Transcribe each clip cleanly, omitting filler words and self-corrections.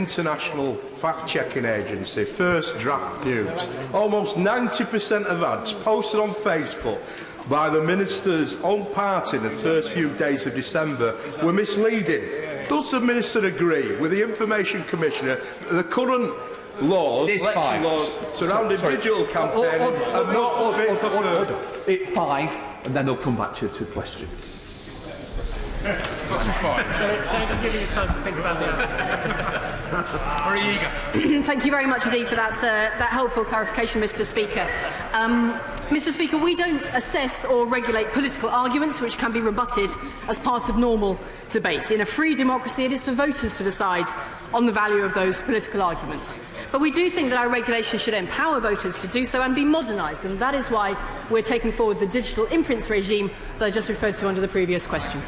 international fact-checking agency, First Draft News, almost 90% of ads posted on Facebook by the Minister's own party in the first few days of December were misleading. Does the Minister agree with the Information Commissioner that the current laws, election laws surrounding digital campaigning are not fit for purpose? 5, and then they'll come back to questions. Thanks for giving us time to think about the answer. Very eager. Thank you very much indeed for that helpful clarification, Mr. Speaker. Mr. Speaker, we don't assess or regulate political arguments which can be rebutted as part of normal debate. In a free democracy, it is for voters to decide on the value of those political arguments. But we do think that our regulation should empower voters to do so and be modernised, and that is why we're taking forward the digital imprints regime that I just referred to under the previous question.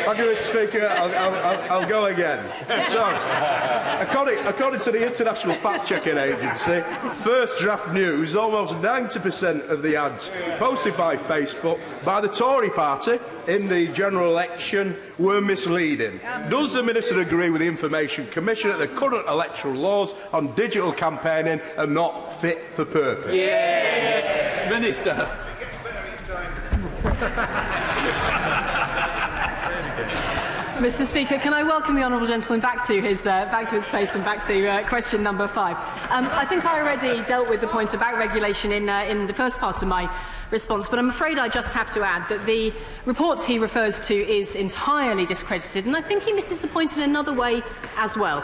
Thank you, Mr. Speaker. I'll go again. So, according to the International Fact-Checking Agency, First Draft News, almost 90% of the ads posted by Facebook by the Tory party in the general election were misleading. Does the Minister agree with the Information Commission that the current electoral laws on digital campaigning are not fit for purpose? Minister. Mr. Speaker, can I welcome the honourable gentleman back to his place and back to question number 5. I think I already dealt with the point about regulation in the first part of my response, but I'm afraid I just have to add that the report he refers to is entirely discredited, and I think he misses the point in another way as well.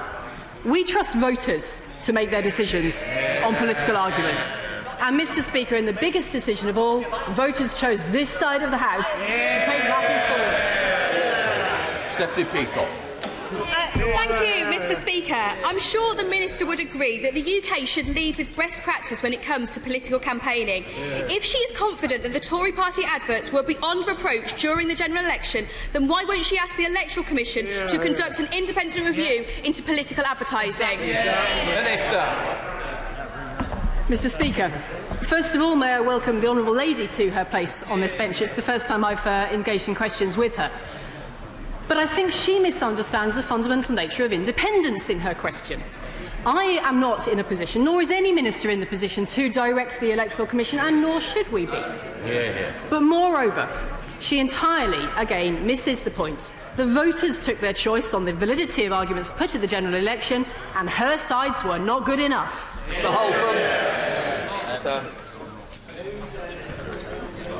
We trust voters to make their decisions on political arguments. And, Mr. Speaker, in the biggest decision of all, voters chose this side of the House to take matters forward. Thank you, Mr. Speaker. I'm sure the Minister would agree that the UK should lead with best practice when it comes to political campaigning. If she is confident that the Tory party adverts were beyond reproach during the general election, then why won't she ask the Electoral Commission to conduct an independent review into political advertising? Minister. Mr. Speaker, first of all, may I welcome the honourable lady to her place on this bench. It's the first time I've engaged in questions with her. But I think she misunderstands the fundamental nature of independence in her question. I am not in a position, nor is any minister in the position, to direct the Electoral Commission, and nor should we be. But moreover, she entirely, again, misses the point. The voters took their choice on the validity of arguments put at the general election, and her sides were not good enough. The whole front.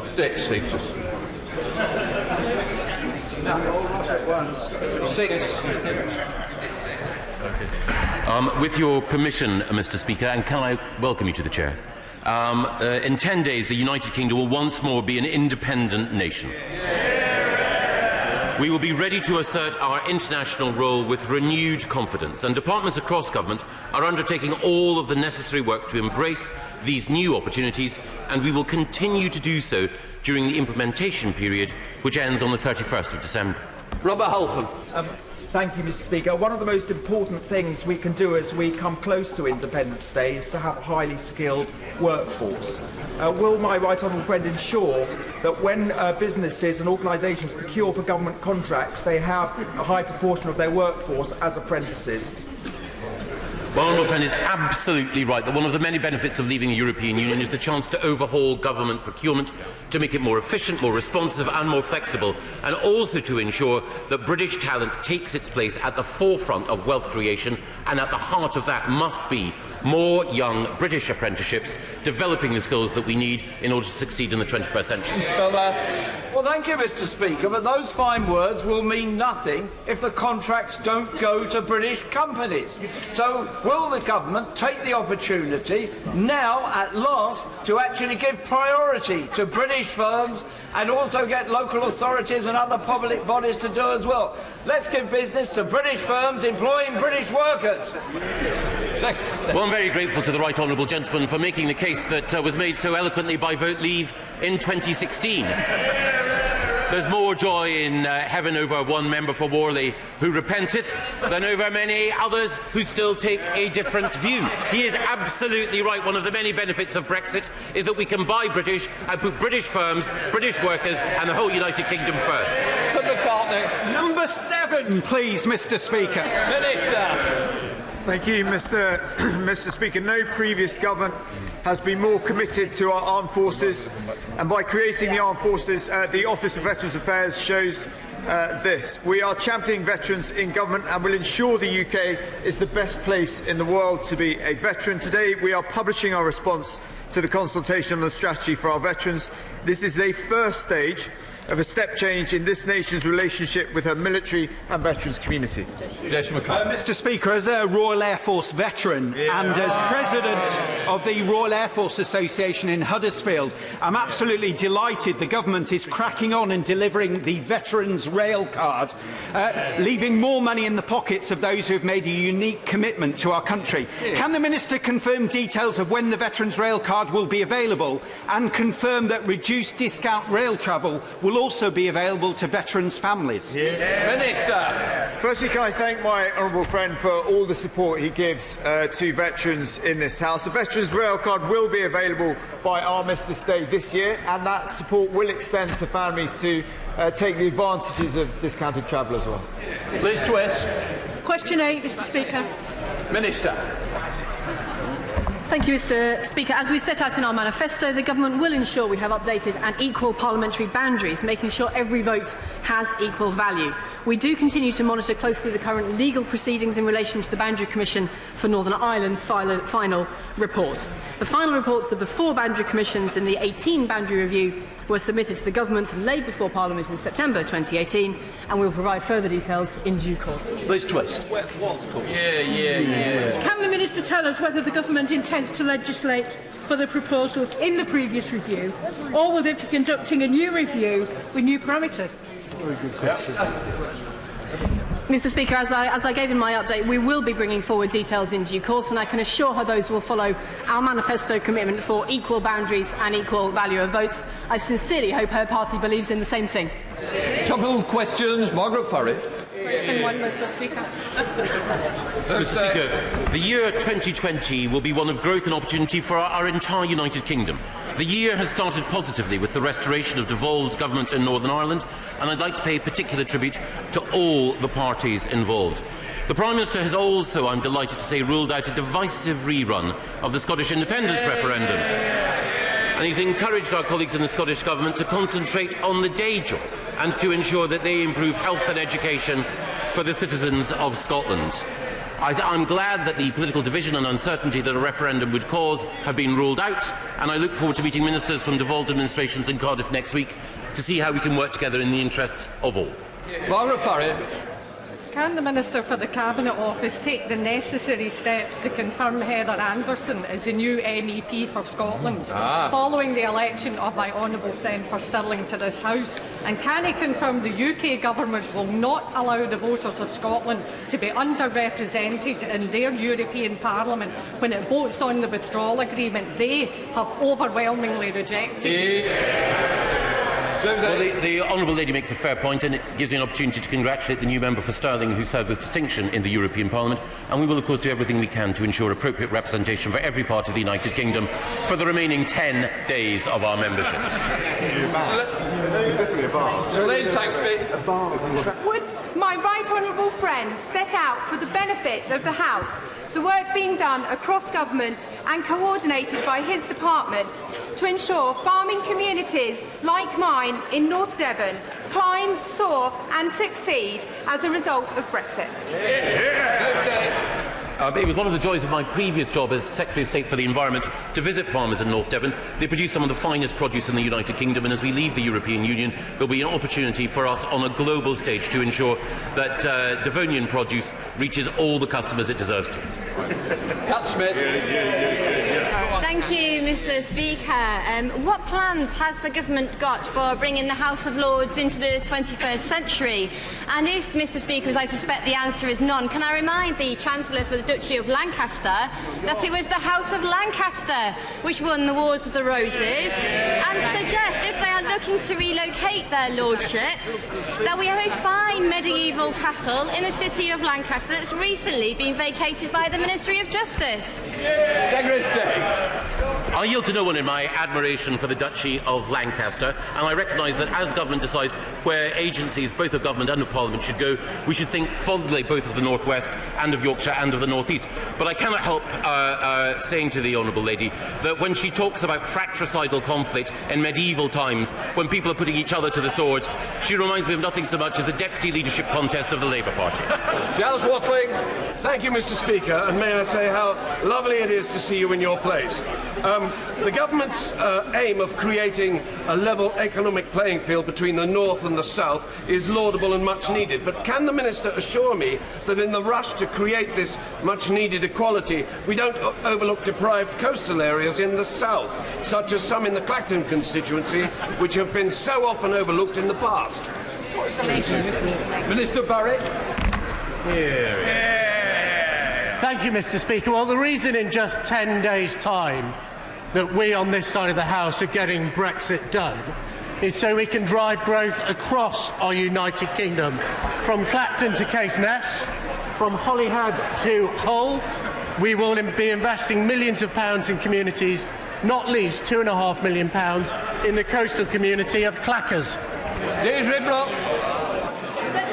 6 seaters. 6. With your permission, Mr. Speaker, and can I welcome you to the chair? In 10 days, the United Kingdom will once more be an independent nation. We will be ready to assert our international role with renewed confidence, and departments across government are undertaking all of the necessary work to embrace these new opportunities, and we will continue to do so during the implementation period, which ends on the 31st of December. Robert Halfon. Thank you, Mr. Speaker. One of the most important things we can do as we come close to Independence Day is to have a highly skilled workforce. Will my right honourable friend ensure that when businesses and organisations procure for government contracts, they have a high proportion of their workforce as apprentices? Well, honourable friend is absolutely right that one of the many benefits of leaving the European Union is the chance to overhaul government procurement, to make it more efficient, more responsive and more flexible, and also to ensure that British talent takes its place at the forefront of wealth creation, and at the heart of that must be more young British apprenticeships developing the skills that we need in order to succeed in the 21st century. Well, thank you, Mr. Speaker, but those fine words will mean nothing if the contracts don't go to British companies. So will the government take the opportunity now, at last, to actually give priority to British firms and also get local authorities and other public bodies to do as well? Let's give business to British firms employing British workers. Well, I'm very grateful to the right honourable gentleman for making the case that was made so eloquently by Vote Leave in 2016. there's more joy in heaven over one member for Worley who repenteth than over many others who still take a different view. He is absolutely right. One of the many benefits of Brexit is that we can buy British and put British firms, British workers and the whole United Kingdom first. To McCartney. Number 7, please, Mr. Speaker. Minister. Thank you, Mr. Speaker. No previous government has been more committed to our armed forces, and by creating the armed forces, the Office of Veterans Affairs shows this. We are championing veterans in government and will ensure the UK is the best place in the world to be a veteran. Today we are publishing our response to the consultation on the strategy for our veterans. This is the first stage of a step change in this nation's relationship with her military and veterans community. Mr. Speaker, as a Royal Air Force veteran and as President of the Royal Air Force Association in Huddersfield, I'm absolutely delighted the government is cracking on and delivering the Veterans Rail Card, leaving more money in the pockets of those who have made a unique commitment to our country. Can the Minister confirm details of when the Veterans Rail Card will be available and confirm that reduced discount rail travel will also be available to veterans' families? Minister. Firstly, can I thank my honourable friend for all the support he gives to veterans in this House. The Veterans Rail Card will be available by Armistice Day this year, and that support will extend to families to take the advantages of discounted travel as well. Liz Twist. Question 8, Mr. Speaker. Minister. Thank you, Mr. Speaker. As we set out in our manifesto, the government will ensure we have updated and equal parliamentary boundaries, making sure every vote has equal value. We do continue to monitor closely the current legal proceedings in relation to the Boundary Commission for Northern Ireland's final report. The final reports of the 4 boundary commissions in the 18 boundary review were submitted to the government and laid before Parliament in September 2018, and we will provide further details in due course. Liz Twist. Can the Minister tell us whether the government intends to legislate for the proposals in the previous review, or will it be conducting a new review with new parameters? Very good question. Mr. Speaker, as I gave in my update, we will be bringing forward details in due course, and I can assure her those will follow our manifesto commitment for equal boundaries and equal value of votes. I sincerely hope her party believes in the same thing. Couple questions. Margaret Farrell. Question 1, Mr. Speaker. Mr. Speaker, the year 2020 will be one of growth and opportunity for our entire United Kingdom. The year has started positively with the restoration of devolved government in Northern Ireland, and I'd like to pay particular tribute to all the parties involved. The Prime Minister has also, I'm delighted to say, ruled out a divisive rerun of the Scottish independence referendum. And he's encouraged our colleagues in the Scottish Government to concentrate on the day job and to ensure that they improve health and education for the citizens of Scotland. I'm glad that the political division and uncertainty that a referendum would cause have been ruled out, and I look forward to meeting ministers from devolved administrations in Cardiff next week to see how we can work together in the interests of all. Margaret Farrell. Can the Minister for the Cabinet Office take the necessary steps to confirm Heather Anderson as the new MEP for Scotland, following the election of my honourable friend for Stirling to this House? And can he confirm the UK Government will not allow the voters of Scotland to be underrepresented in their European Parliament when it votes on the withdrawal agreement they have overwhelmingly rejected? Well, the Honourable Lady makes a fair point, and it gives me an opportunity to congratulate the new member for Stirling who served with distinction in the European Parliament, and we will of course do everything we can to ensure appropriate representation for every part of the United Kingdom for the remaining 10 days of our membership. Would my right honourable friend set out for the benefit of the House the work being done across government and coordinated by his department to ensure farming communities like mine in North Devon climb, soar and succeed as a result of Brexit? It was one of the joys of my previous job as Secretary of State for the Environment to visit farmers in North Devon. They produce some of the finest produce in the United Kingdom, and as we leave the European Union, there will be an opportunity for us on a global stage to ensure that Devonian produce reaches all the customers it deserves to. Cat Smith. Thank you, Mr. Speaker. What plans has the government got for bringing the House of Lords into the 21st century? And if, Mr. Speaker, as I suspect the answer is none, can I remind the Chancellor for the Duchy of Lancaster that it was the House of Lancaster which won the Wars of the Roses, and suggest, if they are looking to relocate their lordships, that we have a fine medieval castle in the city of Lancaster that's recently been vacated by the Ministry of Justice. Secretary of State. I yield to no one in my admiration for the Duchy of Lancaster, and I recognise that as government decides where agencies, both of government and of Parliament, should go, we should think fondly both of the North West and of Yorkshire and of the North East. But I cannot help saying to the Honourable Lady that when she talks about fratricidal conflict in medieval times, when people are putting each other to the sword, she reminds me of nothing so much as the deputy leadership contest of the Labour Party. Giles Watling. Thank you, Mr. Speaker, and may I say how lovely it is to see you in your place. The government's aim of creating a level economic playing field between the north and the south is laudable and much needed, but can the Minister assure me that in the rush to create this much needed equality, we don't overlook deprived coastal areas in the south, such as some in the Clacton constituency, which have been so often overlooked in the past? Minister Barrett. Thank you, Mr. Speaker. Well, the reason in just 10 days' time that we on this side of the House are getting Brexit done is so we can drive growth across our United Kingdom, from Clacton to Caithness, from Holyhead to Hull. We will be investing millions of pounds in communities, not least £2.5 million in the coastal community of Clackers. Deirdre Brock.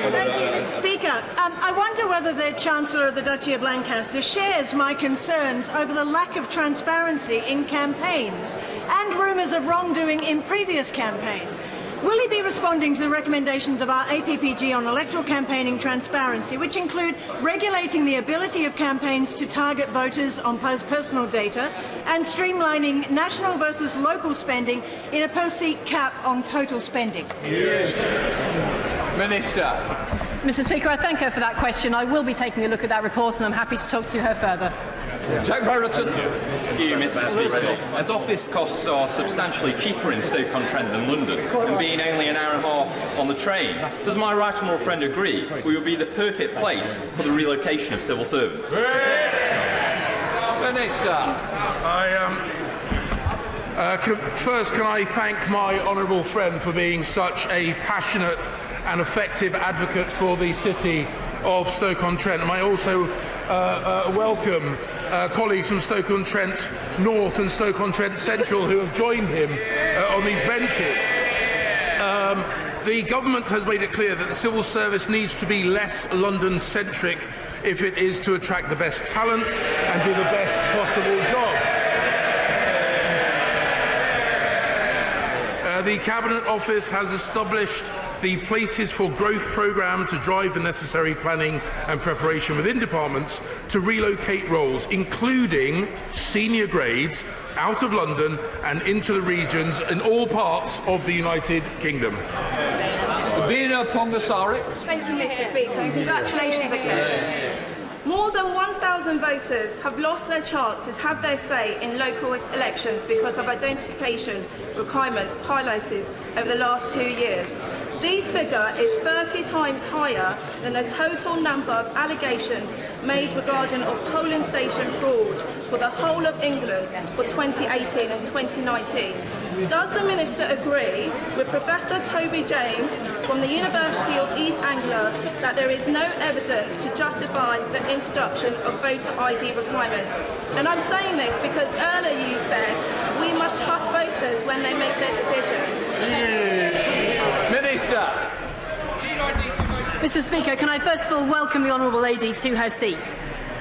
Thank you, Mr. Speaker. I wonder whether the Chancellor of the Duchy of Lancaster shares my concerns over the lack of transparency in campaigns and rumours of wrongdoing in previous campaigns. Will he be responding to the recommendations of our APPG on electoral campaigning transparency, which include regulating the ability of campaigns to target voters on personal data and streamlining national versus local spending in a per-seat cap on total spending? Minister. Mr. Speaker, I thank her for that question. I will be taking a look at that report, and I'm happy to talk to her further. Jack Barretton. Thank you, Mr. Speaker. As office costs are substantially cheaper in Stoke-on-Trent than London, and being only an hour and a half on the train, does my right honourable friend agree we would be the perfect place for the relocation of civil servants? Minister. First, can I thank my honourable friend for being such a passionate and effective advocate for the city of Stoke-on-Trent. And I also welcome colleagues from Stoke-on-Trent North and Stoke-on-Trent Central who have joined him on these benches. The government has made it clear that the civil service needs to be less London-centric if it is to attract the best talent and do the best possible job. The Cabinet Office has established the Places for Growth programme to drive the necessary planning and preparation within departments to relocate roles, including senior grades, out of London and into the regions in all parts of the United Kingdom. Bina Pongasari. Thank you, Mr. Speaker, and congratulations again. More than 1,000 voters have lost their chance to have their say in local elections because of identification requirements highlighted over the last 2 years. This figure is 30 times higher than the total number of allegations made regarding polling station fraud for the whole of England for 2018 and 2019. Does the Minister agree with Professor Toby James from the University of East Anglia that there is no evidence to justify the introduction of voter ID requirements? And I'm saying this because earlier you said we must trust voters when they make their decision. Minister. Mr. Speaker, can I first of all welcome the Honourable Lady to her seat?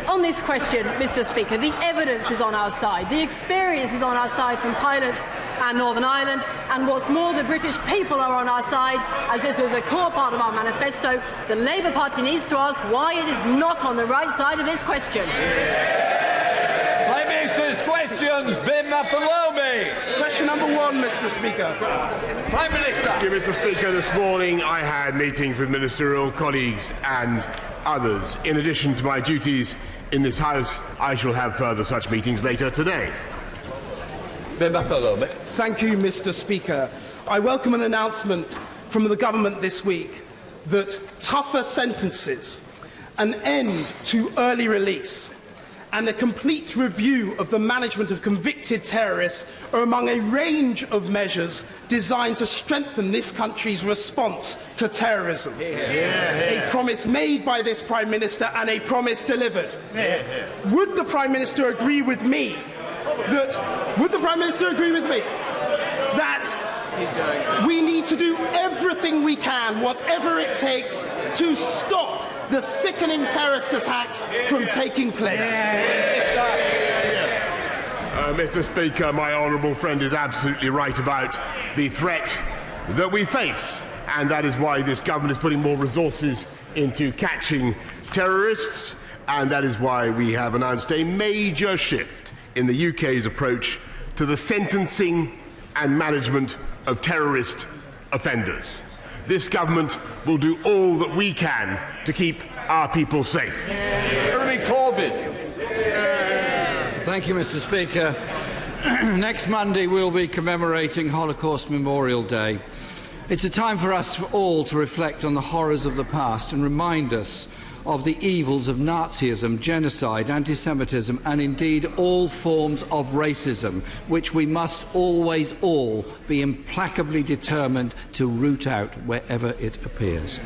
On this question, Mr. Speaker, the evidence is on our side. The experience is on our side from pilots and Northern Ireland, and what's more, the British people are on our side, as this was a core part of our manifesto. The Labour Party needs to ask why it is not on the right side of this question. Prime Minister's questions, Bim Mapalomi. Question number one, Mr. Speaker. Prime Minister. Thank you, Mr. Speaker. This morning I had meetings with ministerial colleagues and others. In addition to my duties in this House, I shall have further such meetings later today. Thank you, Mr. Speaker. I welcome an announcement from the government this week that tougher sentences, an end to early release, and a complete review of the management of convicted terrorists are among a range of measures designed to strengthen this country's response to terrorism. A promise made by this Prime Minister and a promise delivered. Would the Prime Minister agree with me that we need to do everything we can, whatever it takes, to stop the sickening terrorist attacks from taking place? Mr. Speaker, my honourable friend is absolutely right about the threat that we face, and that is why this government is putting more resources into catching terrorists, and that is why we have announced a major shift in the UK's approach to the sentencing and management of terrorist offenders. This government will do all that we can to keep our people safe. Corbyn. Thank you, Mr. Speaker. Next Monday we'll be commemorating Holocaust Memorial Day. It's a time for us all to reflect on the horrors of the past and remind us of the evils of Nazism, genocide, anti-Semitism, and indeed all forms of racism, which we must always all be implacably determined to root out wherever it appears.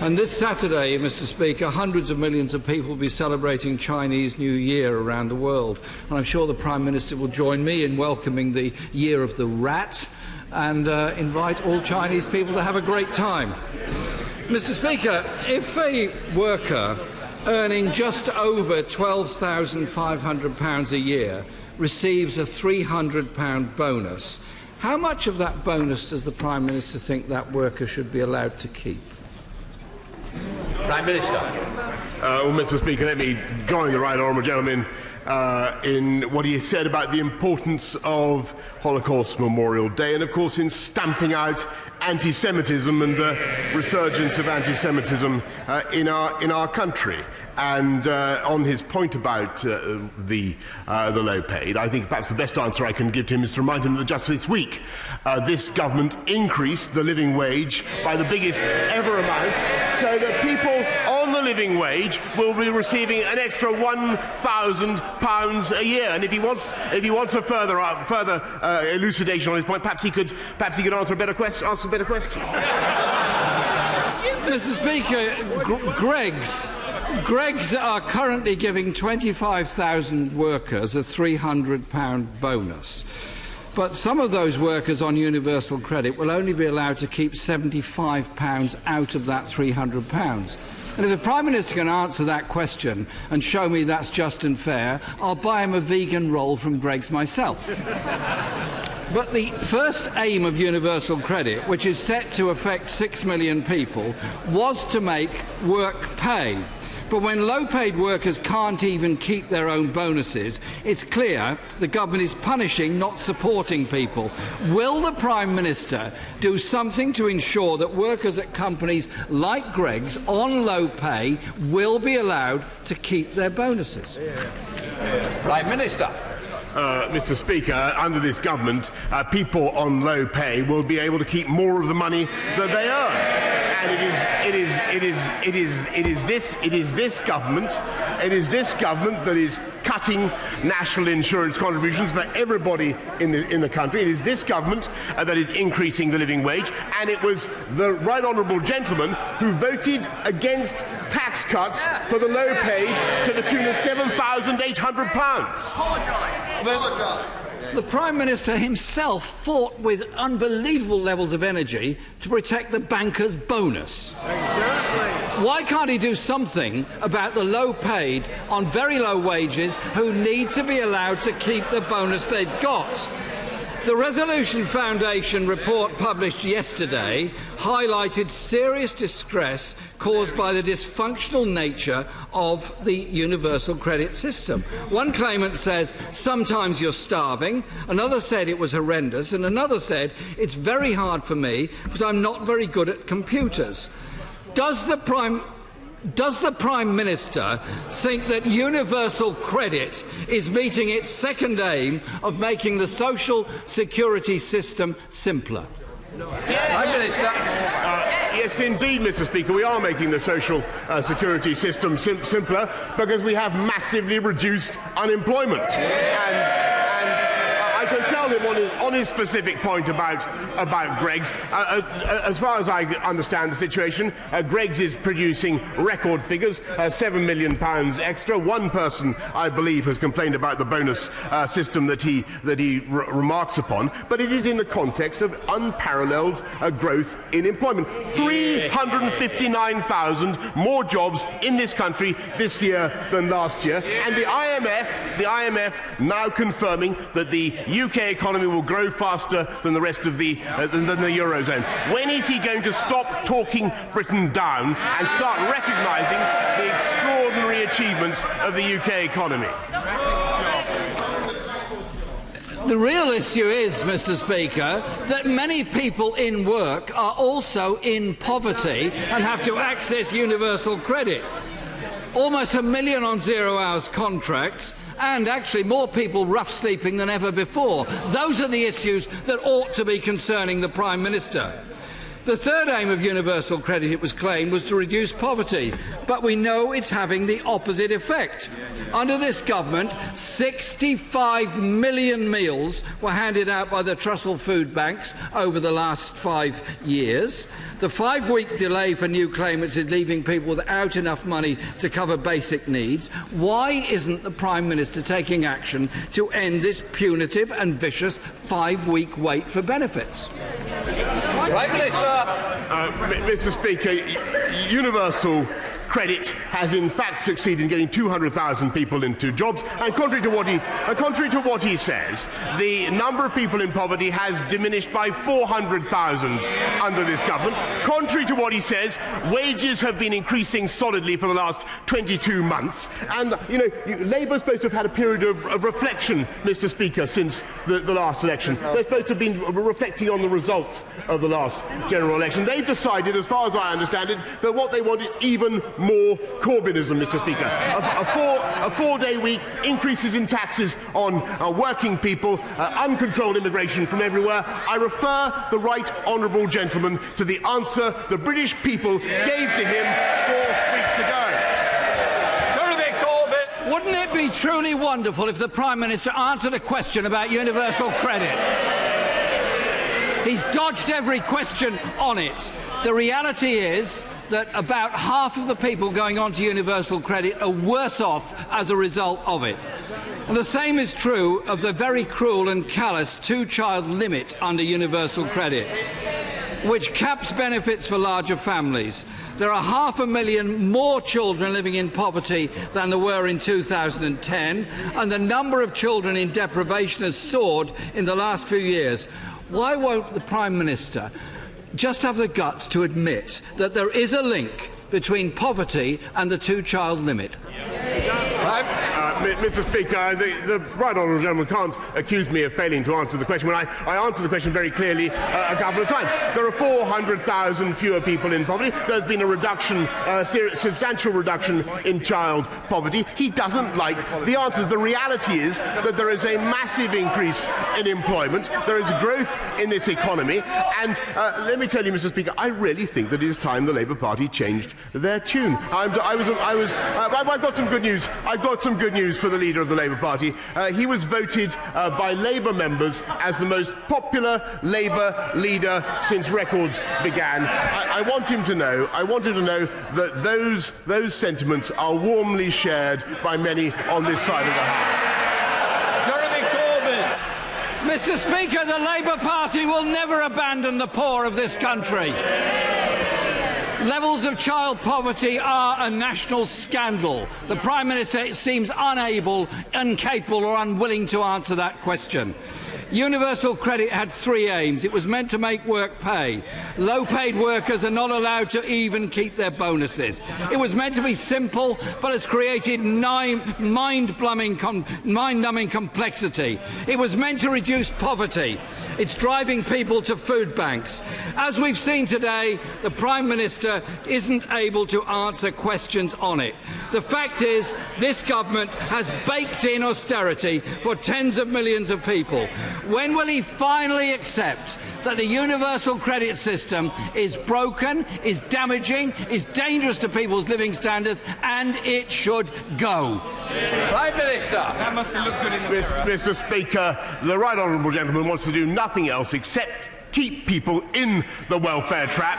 And this Saturday, Mr. Speaker, hundreds of millions of people will be celebrating Chinese New Year around the world. And I'm sure the Prime Minister will join me in welcoming the Year of the Rat and invite all Chinese people to have a great time. Mr. Speaker, if a worker earning just over £12,500 a year receives a £300 bonus, how much of that bonus does the Prime Minister think that worker should be allowed to keep? Prime Minister. Well, Mr. Speaker, let me join the right honourable gentleman in what he said about the importance of Holocaust Memorial Day and, of course, in stamping out anti-Semitism and resurgence of anti-Semitism in our country. And on his point about the low paid, I think perhaps the best answer I can give to him is to remind him that just this week this government increased the living wage by the biggest ever amount, so that people on the living wage will be receiving an extra £1,000 a year. And if he wants a further elucidation on his point, perhaps he could answer a better question. Mr. Speaker, Greggs are currently giving 25,000 workers a £300 bonus. But some of those workers on universal credit will only be allowed to keep £75 out of that £300. And if the Prime Minister can answer that question and show me that's just and fair, I'll buy him a vegan roll from Greggs myself. But the first aim of universal credit, which is set to affect 6 million people, was to make work pay. But when low-paid workers can't even keep their own bonuses, it's clear the government is punishing, not supporting people. Will the Prime Minister do something to ensure that workers at companies like Greggs on low pay will be allowed to keep their bonuses? Prime Minister. Mr. Speaker, under this government, people on low pay will be able to keep more of the money that they earn. And it is this government that is cutting national insurance contributions for everybody in the country. It is this government that is increasing the living wage, and it was the right honourable gentleman who voted against tax cuts for the low paid to the tune of £7,800. The Prime Minister himself fought with unbelievable levels of energy to protect the bankers' bonus. Why can't he do something about the low-paid on very low wages who need to be allowed to keep the bonus they've got? The Resolution Foundation report published yesterday highlighted serious distress caused by the dysfunctional nature of the universal credit system. One claimant says, sometimes you're starving, another said it was horrendous, and another said, it's very hard for me because I'm not very good at computers. Does the Prime Does the Prime Minister think that universal credit is meeting its second aim of making the social security system simpler? Prime Minister. Yes, indeed, Mr. Speaker. We are making the social security system simpler because we have massively reduced unemployment. And I can tell him on his specific point about Greggs. As far as I understand the situation, Greggs is producing record figures, £7 million extra. One person, I believe, has complained about the bonus system that he remarks upon, but it is in the context of unparalleled growth in employment. 359,000 more jobs in this country this year than last year, and the IMF now confirming that the UK economy will grow faster than the rest of the Eurozone. When is he going to stop talking Britain down and start recognising the extraordinary achievements of the UK economy? The real issue is, Mr. Speaker, that many people in work are also in poverty and have to access universal credit. Almost 1 million on 0 hours contracts, and actually more people rough sleeping than ever before. Those are the issues that ought to be concerning the Prime Minister. The third aim of universal credit, it was claimed, was to reduce poverty, but we know it's having the opposite effect. Under this government, 65 million meals were handed out by the Trussell food banks over the last 5 years. The 5-week delay for new claimants is leaving people without enough money to cover basic needs. Why isn't the Prime Minister taking action to end this punitive and vicious 5-week wait for benefits? Prime Minister. Mr. Speaker, universal credit has in fact succeeded in getting 200,000 people into jobs, and contrary to what he says, the number of people in poverty has diminished by 400,000 under this government. Contrary to what he says, wages have been increasing solidly for the last 22 months, and Labour is supposed to have had a period of reflection, Mr. Speaker, since the last election. They're supposed to have been reflecting on the results of the last general election. They've decided, as far as I understand it, that what they want is even more Corbynism, Mr. Speaker. A four-day week, increases in taxes on working people, uncontrolled immigration from everywhere. I refer the right honourable gentleman to the answer the British people gave to him 4 weeks ago. Wouldn't it be truly wonderful if the Prime Minister answered a question about universal credit? He's dodged every question on it. The reality is that about half of the people going on to universal credit are worse off as a result of it. And the same is true of the very cruel and callous 2-child limit under universal credit, which caps benefits for larger families. There are 500,000 more children living in poverty than there were in 2010, and the number of children in deprivation has soared in the last few years. Why won't the Prime Minister just have the guts to admit that there is a link between poverty and the 2-child limit? Mr. Speaker, the right honourable gentleman can't accuse me of failing to answer the question when I answered the question very clearly a couple of times. There are 400,000 fewer people in poverty. There's been a reduction, substantial reduction in child poverty. He doesn't like the answers. The reality is that there is a massive increase in employment. There is growth in this economy. And let me tell you, Mr. Speaker, I really think that it is time the Labour Party changed their tune. I've got some good news. I've got some good news for the leader of the Labour Party. He was voted by Labour members as the most popular Labour leader since records began. I want him to know that those sentiments are warmly shared by many on this side of the House. Mr. Speaker, the Labour Party will never abandon the poor of this country. Levels of child poverty are a national scandal. The Prime Minister seems unable, incapable or unwilling to answer that question. Universal credit had 3 aims. It was meant to make work pay. Low-paid workers are not allowed to even keep their bonuses. It was meant to be simple, but has created mind-numbing complexity. It was meant to reduce poverty. It's driving people to food banks. As we've seen today, the Prime Minister isn't able to answer questions on it. The fact is, this government has baked in austerity for tens of millions of people. When will he finally accept that the universal credit system is broken, is damaging, is dangerous to people's living standards, and it should go? Prime Minister. That must look good in the Mr. Speaker, the right honourable gentleman wants to do nothing else except keep people in the welfare trap.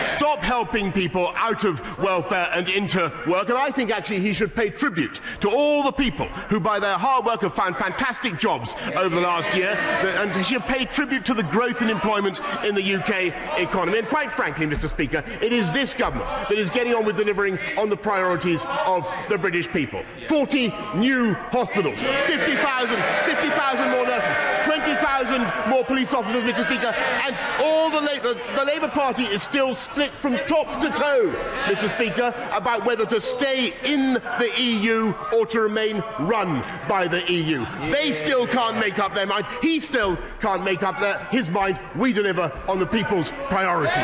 Stop helping people out of welfare and into work, and I think actually he should pay tribute to all the people who by their hard work have found fantastic jobs over the last year, and he should pay tribute to the growth in employment in the UK economy. And quite frankly, Mr. Speaker, it is this government that is getting on with delivering on the priorities of the British people. 40 new hospitals, 50,000 more nurses, 20,000 more police officers, Mr. Speaker, and all the Labour Party is still split from top to toe, Mr. Speaker, about whether to stay in the EU or to remain run by the EU. They still can't make up their mind. He still can't make up his mind. We deliver on the people's priorities.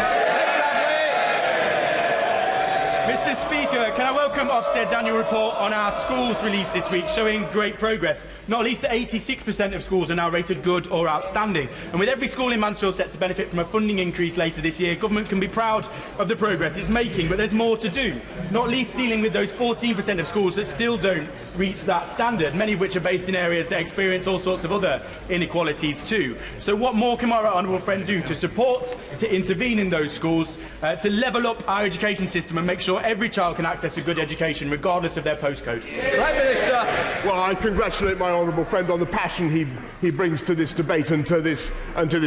Mr. Speaker, can I welcome Ofsted's annual report on our schools released this week, showing great progress. Not least that 86% of schools are now rated good or outstanding. And with every school in Mansfield set to benefit from a funding increase later this year, government can be proud of the progress it's making, but there's more to do. Not least dealing with those 14% of schools that still don't reach that standard, many of which are based in areas that experience all sorts of other inequalities too. So what more can my honourable friend do to support, to intervene in those schools, to level up our education system and make sure every child can access a good education regardless of their postcode? Prime Minister. Well, I congratulate my honourable friend on the passion he brings to this debate and to this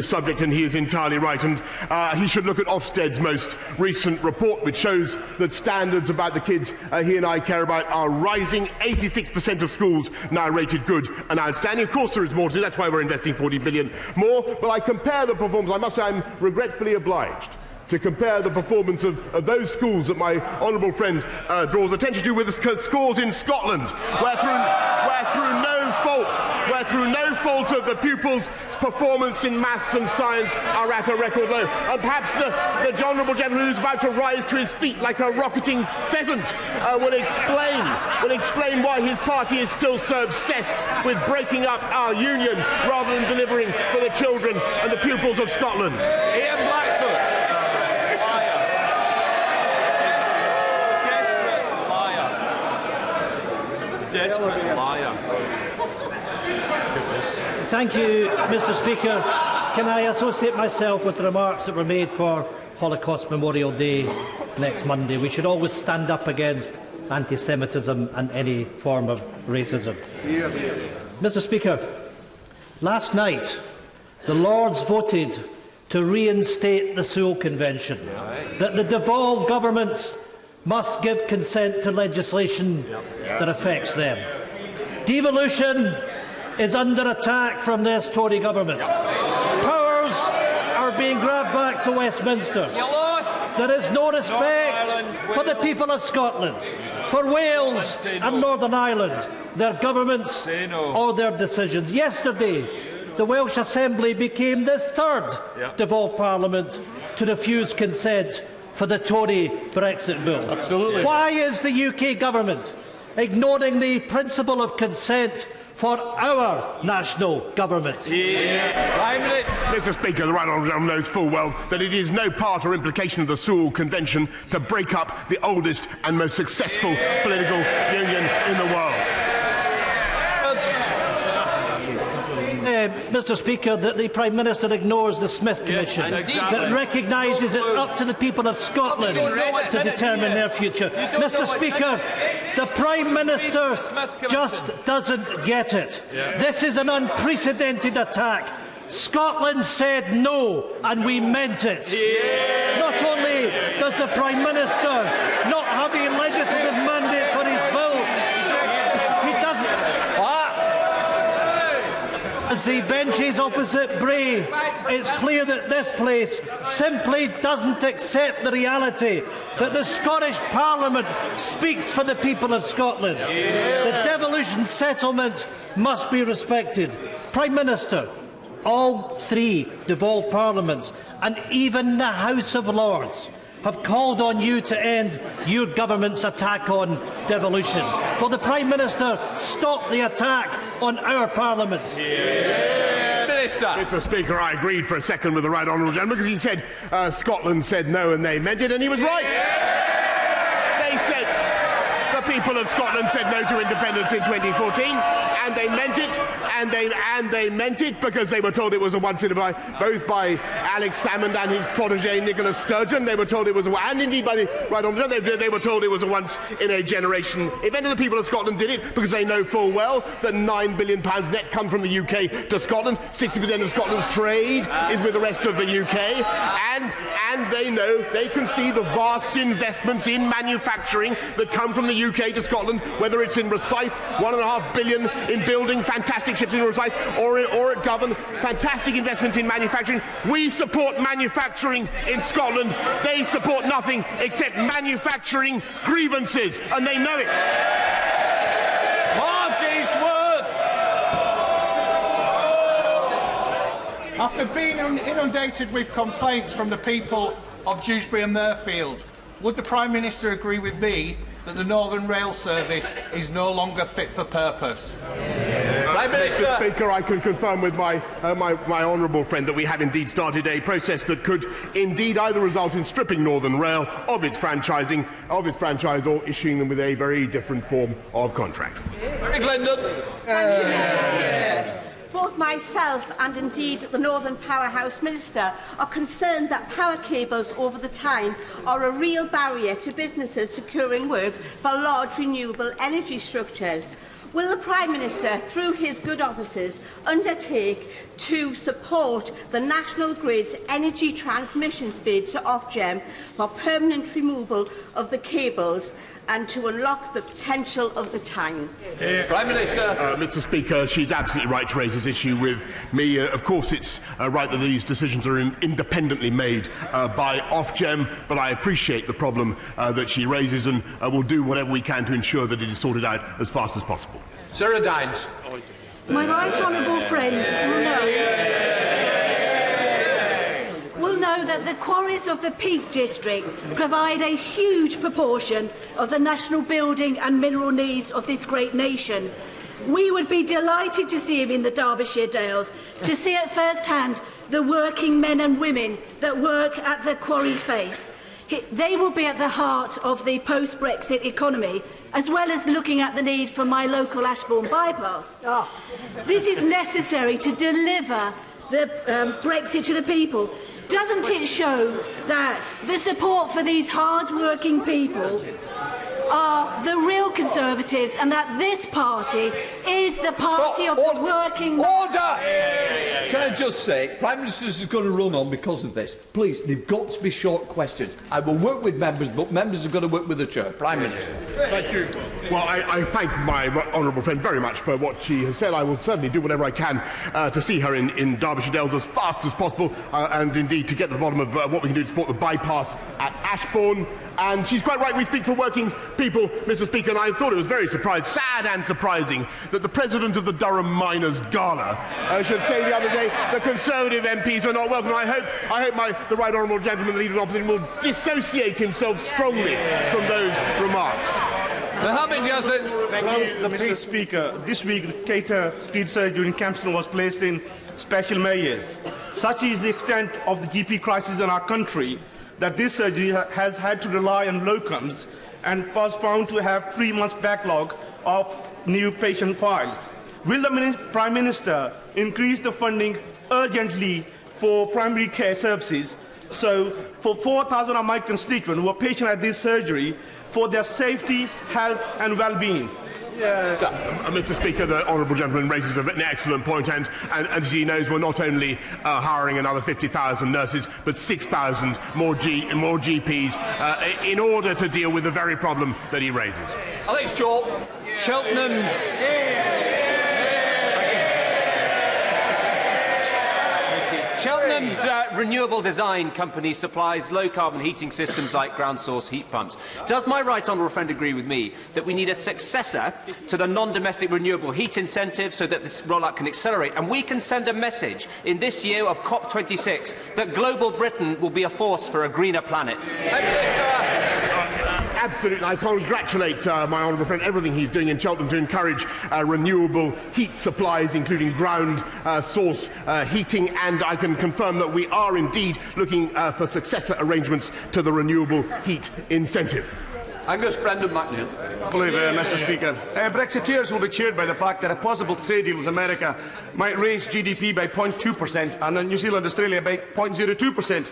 subject, and he is entirely right. And he should look at Ofsted's most recent report, which shows that standards about the kids he and I care about are rising. 86% of schools now rated good and outstanding. Of course, there is more to do. That's why we're investing 40 billion more. But I compare the performance. I must say I'm regretfully obliged to compare the performance of those schools that my honourable friend draws attention to with the scores in Scotland, where through no fault of the pupils' performance in maths and science are at a record low. And perhaps the honourable gentleman who's about to rise to his feet like a rocketing pheasant will explain why his party is still so obsessed with breaking up our union rather than delivering for the children and the pupils of Scotland. Ian Blackford. Desperate liar. Thank you, Mr. Speaker. Can I associate myself with the remarks that were made for Holocaust Memorial Day next Monday? We should always stand up against anti-Semitism and any form of racism. Mr. Speaker, last night the Lords voted to reinstate the Sewell Convention, that the devolved governments must give consent to legislation that affects them. Devolution is under attack from this Tory government. Powers are being grabbed back to Westminster. There is no respect for the people of Scotland, for Wales and Northern Ireland, their governments or their decisions. Yesterday, the Welsh Assembly became the third devolved parliament to refuse consent for the Tory Brexit bill. Absolutely. Why is the UK government ignoring the principle of consent for our national government? Mr. Speaker, the right honourable gentleman knows full well that it is no part or implication of the Sewell Convention to break up the oldest and most successful political union in the world. Mr. Speaker, that the Prime Minister ignores the Smith Commission, that recognises it's up to the people of Scotland to determine their future. Mr. Speaker, the Prime Minister just doesn't get it. This is an unprecedented attack. Scotland said no, and we meant it. Not only does the Prime Minister not have a legislative mandate for his bill, he doesn't. As the benches opposite Bray, it's clear that this place simply doesn't accept the reality that the Scottish Parliament speaks for the people of Scotland. The devolution settlement must be respected. Prime Minister, all three devolved parliaments and even the House of Lords have called on you to end your government's attack on devolution. Will the Prime Minister stop the attack on our Parliament? Mr. Speaker, I agreed for a second with the Right Honourable Gentleman because he said Scotland said no and they meant it, and he was right. They said the people of Scotland said no to independence in 2014, and they meant it, and they meant it because they were told it was a once in a both by Alex Salmond and his protégé Nicola Sturgeon. They were told it was and indeed by the Right Honourable Gentleman, they were told it was a once in a generation event. And the people of Scotland did it because they know full well that £9 billion net come from the UK to Scotland. 60% of Scotland's trade is with the rest of the UK, and they know they can see the vast investments in manufacturing that come from the UK to Scotland, whether it's in Rosyth, £1.5 billion in building fantastic ships in Rosyth, or at Govan, fantastic investments in manufacturing. We support manufacturing in Scotland. They support nothing except manufacturing grievances, and they know it. After being inundated with complaints from the people of Dewsbury and Mirfield, would the Prime Minister agree with me that the Northern Rail Service is no longer fit for purpose? Mr. Speaker, I can confirm with my honourable friend that we have indeed started a process that could indeed either result in stripping Northern Rail of its franchise, or issuing them with a very different form of contract. Thank you, Mr. Speaker. Both myself and indeed the Northern Powerhouse Minister are concerned that power cables over the Tyne are a real barrier to businesses securing work for large renewable energy structures. Will the Prime Minister, through his good offices, undertake to support the National Grid's energy transmissions bid to Ofgem for permanent removal of the cables and to unlock the potential of the Tyne? Prime Minister. Mr. Speaker, she's absolutely right to raise this issue with me. Of course, it's right that these decisions are independently made by Ofgem, but I appreciate the problem that she raises, and we'll do whatever we can to ensure that it is sorted out as fast as possible. Sarah Dines. My right honourable friend will know that the quarries of the Peak District provide a huge proportion of the national building and mineral needs of this great nation. We would be delighted to see him in the Derbyshire Dales, to see at first hand the working men and women that work at the quarry face. They will be at the heart of the post-Brexit economy, as well as looking at the need for my local Ashbourne bypass. This is necessary to deliver the Brexit to the people. Doesn't it show that the support for these hard-working people are the real Conservatives, and that this party is the party of the working... Order! Can I just say, Prime Minister is going to run on because of this. Please, they've got to be short questions. I will work with members, but members have got to work with the Chair. Prime Minister. Thank you. Well, I thank my honourable friend very much for what she has said. I will certainly do whatever I can to see her in Derbyshire Dales as fast as possible, and indeed to get to the bottom of what we can do to support the bypass at Ashbourne. And she's quite right, we speak for working people, Mr. Speaker, and I thought it was very sad and surprising that the President of the Durham Miners' Gala should say the other day the Conservative MPs are not welcome. I hope the Right Honourable Gentleman, the Leader of the Opposition, will dissociate himself strongly from those remarks. Thank you, Mr. Speaker. This week, the Cater Street surgery in Campston was placed in special measures. Such is the extent of the GP crisis in our country that this surgery has had to rely on locums and was found to have 3 months backlog of new patient files. Will the Prime Minister increase the funding urgently for primary care services, so for 4,000 of my constituents who are patients at this surgery, for their safety, health and well-being? Mr. Speaker, the honourable gentleman raises an excellent point, and as he knows, we're not only hiring another 50,000 nurses, but 6,000 more GPs in order to deal with the very problem that he raises. Alex Chalk. Cheltenham's renewable design company supplies low-carbon heating systems like ground-source heat pumps. Does my right honourable friend agree with me that we need a successor to the non-domestic renewable heat incentive so that this rollout can accelerate, and we can send a message in this year of COP26 that global Britain will be a force for a greener planet? Absolutely. I congratulate my honourable friend, everything he's doing in Cheltenham to encourage renewable heat supplies, including ground source heating, and I can confirm that we are indeed looking for successor arrangements to the renewable heat incentive. Angus Brendan McNeil. I believe, Mr. Speaker. Brexiteers will be cheered by the fact that a possible trade deal with America might raise GDP by 0.2% and New Zealand Australia by 0.02%.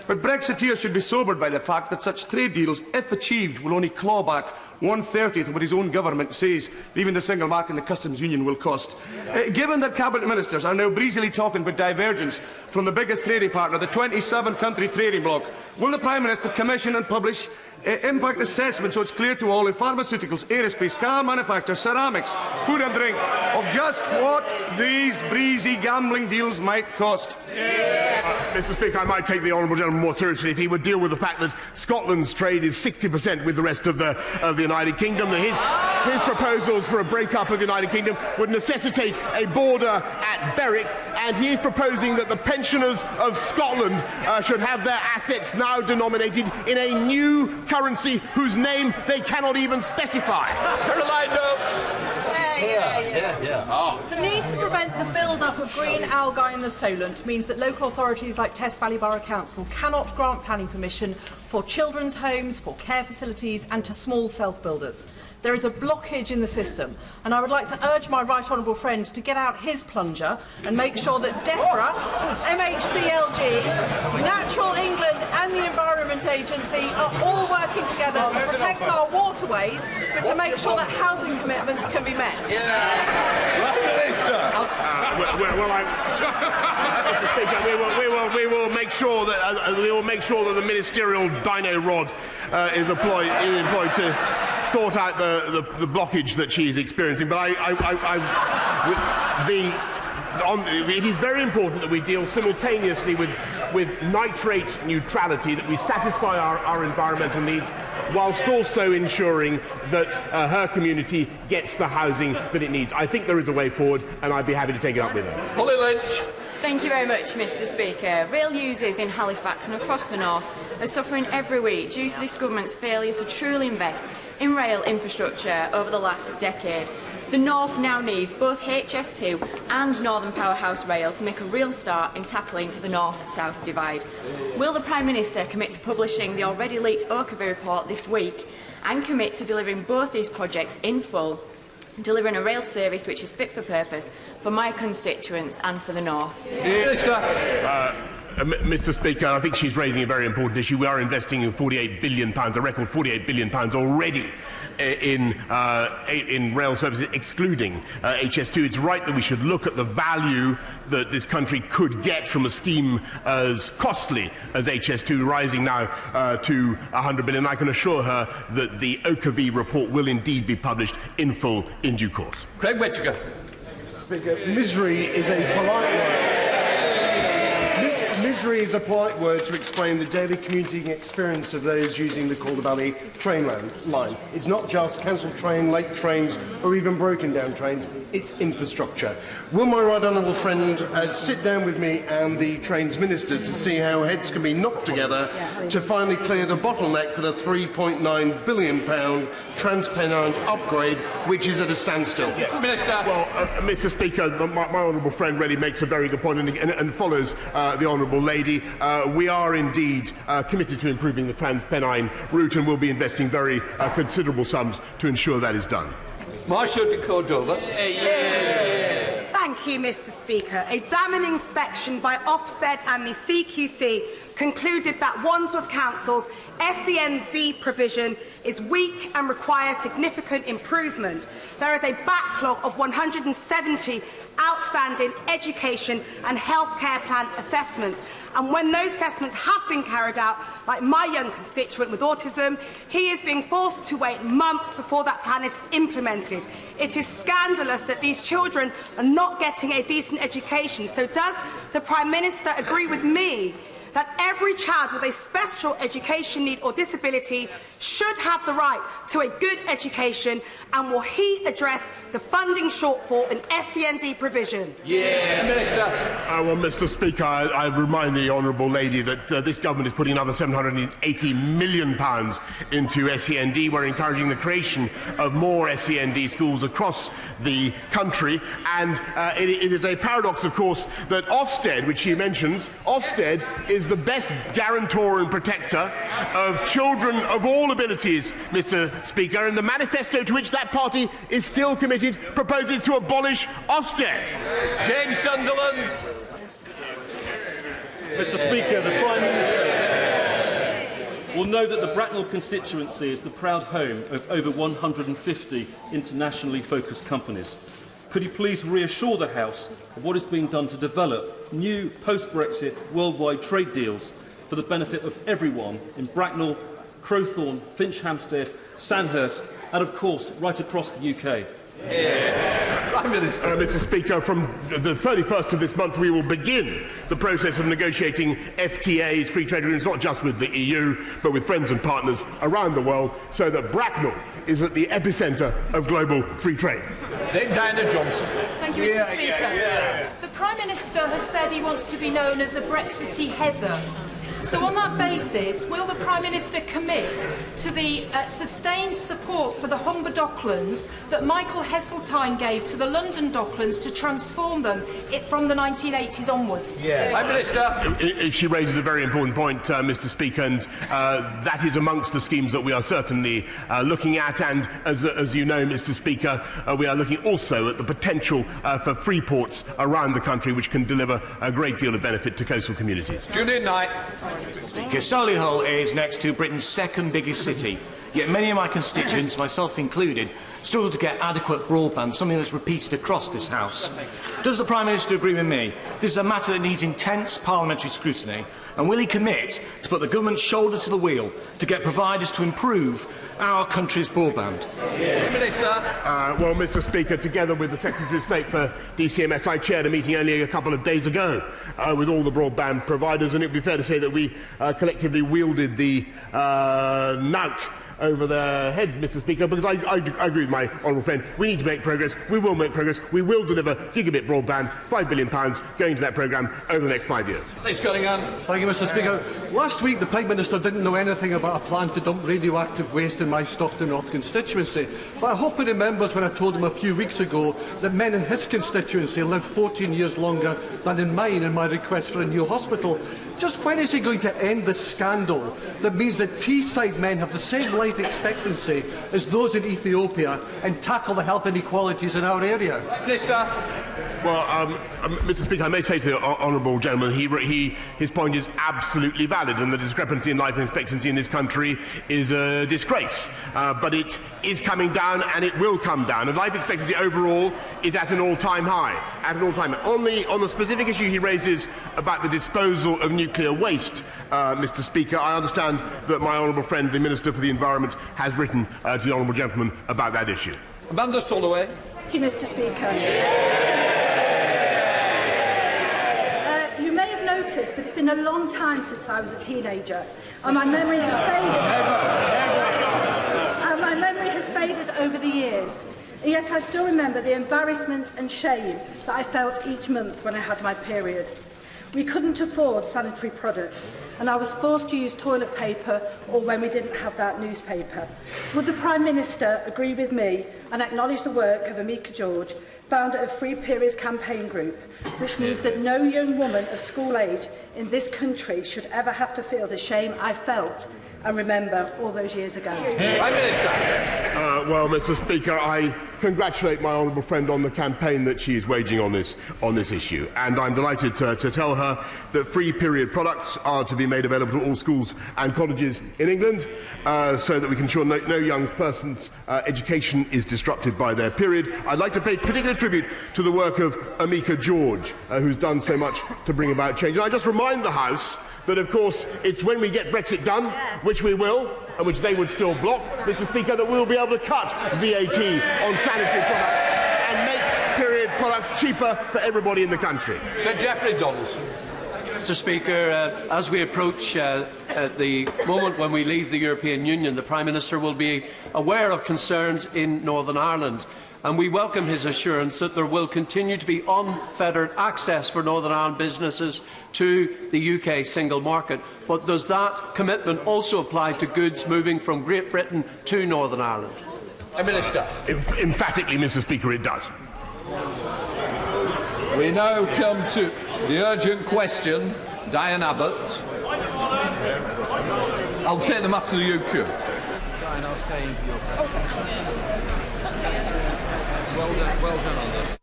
But Brexiteers should be sobered by the fact that such trade deals, if achieved, will only claw back 1/30 of what his own government says leaving the single market and the customs union will cost. Given that cabinet ministers are now breezily talking about divergence from the biggest trading partner, the 27-country trading bloc, will the Prime Minister commission and publish impact assessments so it's clear to all in pharmaceuticals, aerospace, car manufacture, ceramics, food and drink of just what these breezy gambling deals might cost? Mr. Speaker, I might take the honourable gentleman more seriously if he would deal with the fact that Scotland's trade is 60% with the rest of the United Kingdom. His proposals for a break-up of the United Kingdom would necessitate a border at Berwick, and he is proposing that the pensioners of Scotland should have their assets now denominated in a new currency whose name they cannot even specify. Caroline Noakes. The need to prevent the build-up of green algae in the Solent means that local authorities like Test Valley Borough Council cannot grant planning permission for children's homes, for care facilities and to small self-builders. There is a blockage in the system, and I would like to urge my right honourable friend to get out his plunger and make sure that DEFRA, MHCLG, Natural England and the Environment Agency are all working together to protect our waterways, but to make sure that housing commitments can be met. Mr. Speaker, we will make sure that the ministerial dino rod is employed to sort out the blockage that she is experiencing. But it is very important that we deal simultaneously with nitrate neutrality, that we satisfy our environmental needs, whilst also ensuring that her community gets the housing that it needs. I think there is a way forward, and I'd be happy to take it up with her. Holly Lynch. Thank you very much, Mr. Speaker. Rail users in Halifax and across the north are suffering every week due to this government's failure to truly invest in rail infrastructure over the last decade. The North now needs both HS2 and Northern Powerhouse Rail to make a real start in tackling the North-South divide. Will the Prime Minister commit to publishing the already leaked Oakerville report this week and commit to delivering both these projects in full, delivering a rail service which is fit for purpose for my constituents and for the North? Mr. Speaker, I think she's raising a very important issue. We are investing in £48 billion, a record £48 billion already in rail services, excluding HS2. It's right that we should look at the value that this country could get from a scheme as costly as HS2, rising now to £100 billion. I can assure her that the Oakerville report will indeed be published in full in due course. Craig Whittaker. Speaker, misery is a polite word. Misery is a polite word to explain the daily commuting experience of those using the Calder Valley train line. It's not just cancelled train, late trains, or even broken down trains. It's infrastructure. Will my right honourable friend sit down with me and the Trains Minister to see how heads can be knocked together to finally clear the bottleneck for the £3.9 billion Transpennine upgrade, which is at a standstill? Yes. Minister. Well, Mr. Speaker, my honourable friend really makes a very good point and follows the honourable lady. We are indeed committed to improving the Transpennine route, and will be investing very considerable sums to ensure that is done. Marcia de Cordova. Thank you, Mr. Speaker. A damning inspection by Ofsted and the CQC concluded that Wandsworth Council's SEND provision is weak and requires significant improvement. There is a backlog of 170 outstanding education and healthcare plan assessments, and when those assessments have been carried out, like my young constituent with autism, he is being forced to wait months before that plan is implemented. It is scandalous that these children are not getting a decent education. So does the Prime Minister agree with me that every child with a special education need or disability should have the right to a good education, and will he address the funding shortfall in SEND provision? Yeah, Minister. Well, Mr. Speaker, I remind the honourable lady that this government is putting another £780 million into SEND. We're encouraging the creation of more SEND schools across the country, and it is a paradox, of course, that Ofsted, which she mentions, Ofsted is the best guarantor and protector of children of all abilities, Mr. Speaker, and the manifesto to which that party is still committed proposes to abolish Ofsted. James Sunderland. Mr. Speaker, the Prime Minister will know that the Bracknell constituency is the proud home of over 150 internationally focused companies. Could he please reassure the House of what is being done to develop new post-Brexit worldwide trade deals for the benefit of everyone in Bracknell, Crowthorne, Finch Hampstead, Sandhurst and, of course, right across the UK? Prime Minister. Mr. Speaker, from the 31st of this month we will begin the process of negotiating FTAs, free trade agreements, not just with the EU but with friends and partners around the world, so that Bracknell is at the epicentre of global free trade. Diana Johnson. Thank you, Mr. Speaker. The Prime Minister has said he wants to be known as a Brexity Hezza. So on that basis, will the Prime Minister commit to the sustained support for the Humber Docklands that Michael Heseltine gave to the London Docklands to transform them from the 1980s onwards? Prime Minister. She raises a very important point, Mr. Speaker, and that is amongst the schemes that we are certainly looking at, and as you know, Mr. Speaker, we are looking also at the potential for free ports around the country which can deliver a great deal of benefit to coastal communities. Julian Knight. Speaker, Solihull is next to Britain's second biggest city, yet many of my constituents, myself included, struggle to get adequate broadband, something that's repeated across this House. Does the Prime Minister agree with me? This is a matter that needs intense parliamentary scrutiny, and will he commit to put the government's shoulder to the wheel to get providers to improve our country's broadband? Minister. Well, Mr. Speaker, together with the Secretary of State for DCMS, I chaired a meeting only a couple of days ago with all the broadband providers, and it would be fair to say that we collectively wielded the knout over their heads, Mr. Speaker, because I agree with my honourable friend. We need to make progress. We will make progress. We will deliver gigabit broadband, £5 billion going into that programme over the next 5 years. Please, Cunningham. Thank you, Mr. Speaker. Last week, the Prime Minister didn't know anything about a plan to dump radioactive waste in my Stockton North constituency. But I hope he remembers when I told him a few weeks ago that men in his constituency live 14 years longer than in mine in my request for a new hospital. Just when is he going to end this scandal that means that Teesside men have the same life expectancy as those in Ethiopia and tackle the health inequalities in our area? Minister. Well, Mr. Speaker, I may say to the honourable gentleman, his point is absolutely valid, and the discrepancy in life expectancy in this country is a disgrace. But it is coming down, and it will come down. And life expectancy overall is at an all-time high. At an all-time high. On the specific issue he raises about the disposal of nuclear waste, Mr. Speaker, I understand that my honourable friend, the Minister for the Environment, has written to the honourable gentleman about that issue. Amanda Soloway. Thank you, Mr. Speaker. You may have noticed, but it's been a long time since I was a teenager, and my memory has faded over the years. And yet I still remember the embarrassment and shame that I felt each month when I had my period. We couldn't afford sanitary products, and I was forced to use toilet paper or when we didn't have that newspaper. Would the Prime Minister agree with me and acknowledge the work of Amika George, founder of Free Periods Campaign Group, which means that no young woman of school age in this country should ever have to feel the shame I felt and remember all those years ago? Prime Minister. Well, Mr. Speaker, I congratulate my honourable friend on the campaign that she is waging on this issue, and I'm delighted to tell her that free period products are to be made available to all schools and colleges in England, so that we can ensure no young person's education is disrupted by their period. I'd like to pay particular tribute to the work of Amika George, who's done so much to bring about change. And I just remind the House that, of course, it's when we get Brexit done, which we will, and which they would still block, Mr. Speaker, that we will be able to cut VAT on sanitary products and make period products cheaper for everybody in the country. Sir Geoffrey Donaldson. Mr Speaker, as we approach the moment when we leave the European Union, the Prime Minister will be aware of concerns in Northern Ireland, and we welcome his assurance that there will continue to be unfettered access for Northern Ireland businesses to the UK single market. But does that commitment also apply to goods moving from Great Britain to Northern Ireland? Minister. Emphatically, Mr Speaker, it does. We now come to the urgent question. Diane Abbott. I'll take them after the UQ. Diane, I'll stay in for your question. Well done on this.